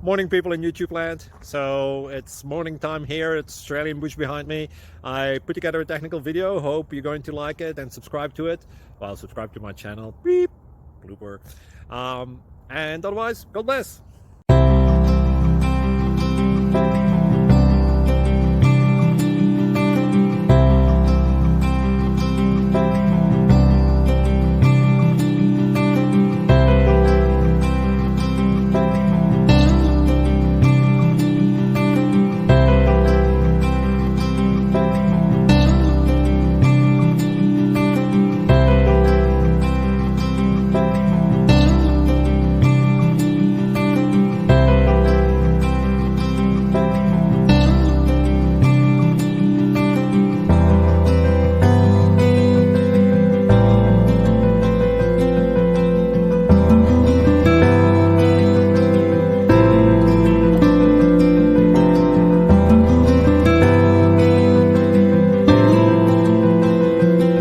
Morning, people in YouTube land. So it's morning time here. It's Australian bush behind me. I put together a technical video. Hope you're going to like it and subscribe to it. Well, subscribe to my channel. Beep, blooper. And otherwise, God bless.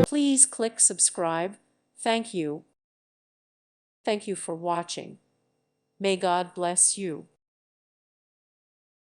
Please click subscribe. Thank you. Thank you for watching. May God bless you.